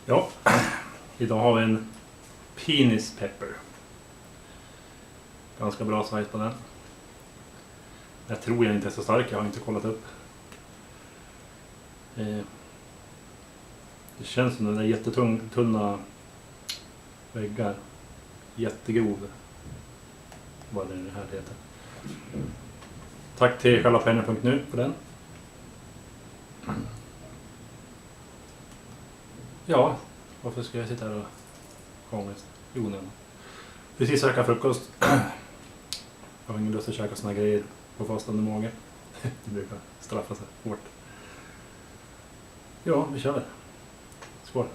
Ja, idag har vi en penis pepper. Ganska bra size på den. Jag tror jag inte är så stark, jag har inte kollat upp. Det känns som den är jättetunna väggar. Jättegrov. Vad det här heter. Tack till jalapeno.nu för den. Ja, varför ska jag sitta här och ha ångest? Jo, nej. Precis käkat frukost. Jag har ingen lust att käka såna grejer på fastande mage. Det brukar straffa sig hårt. Ja, vi kör. Skål.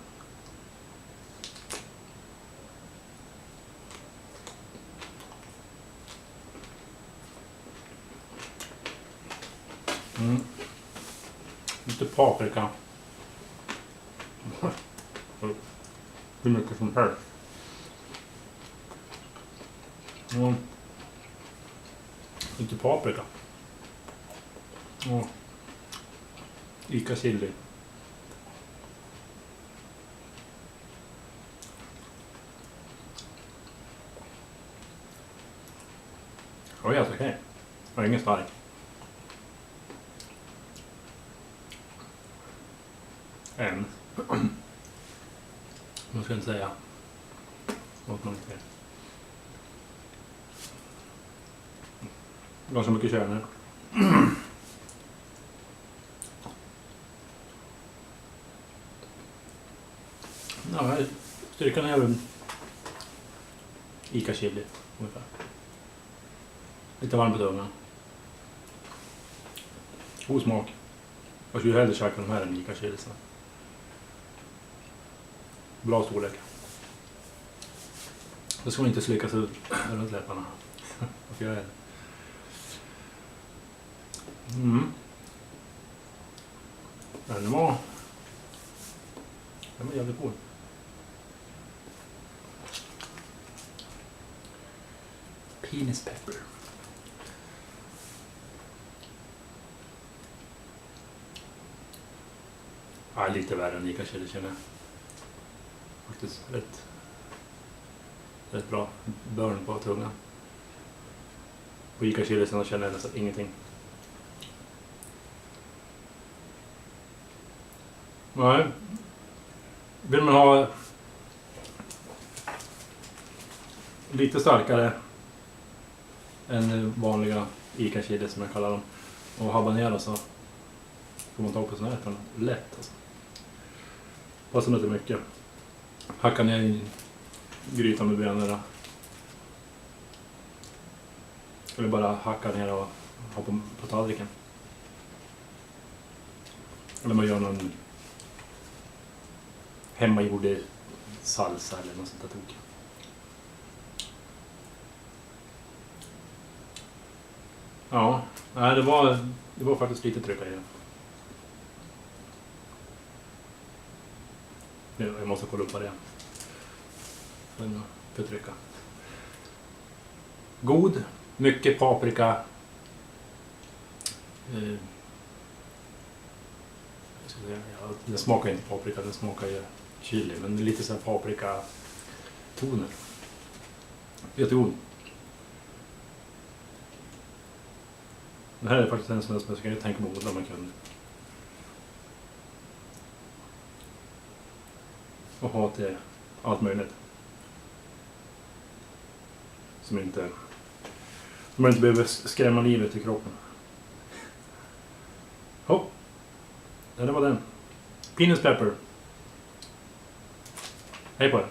Lite paprika. Hur mycket som helst. Lite paprika. Ica chili. Det var helt okej. Det var ingen stark. Än. Man ska inte säga något man inte vet. Ganska mycket kärnor. Ja, styrkan är väl Ica chili ungefär. Lite varm på tungan. God smak. Jag skulle hellre käka de här än Ica chili. Bra storlek. Det ska man inte slicka sig ut runt läpparna. Varför gör jag det? Den var jävligt god. Penis pepper. Ja, lite värre än Ica chili känner jag. Faktiskt rätt bra burn på tungan. På Ica chili sen känner jag nästan ingenting. Nej. Vill man ha lite starkare än vanliga Ica chili som jag kallar dem och habanero så får man ta på sån här lätt alltså. Passar inte mycket. Hacka ner i grytan med bönor. Eller bara hacka ner och ha på tallriken. Eller man gör någon hemmagjord salsa eller något sånt där tok. Ja, nej, det var faktiskt lite trycka i det. Jag måste kolla upp vad det är. För trycka. God, mycket paprika. Den smakar inte paprika, den smakar ju chili, men lite så här paprika toner. Jättegod. Det här är faktiskt en sån som jag ska tänka på att odla man kunde. Och ha till allt möjligt. Som man inte behöver skrämma livet i kroppen. Ja, det var den. Penis pepper. Hej på er.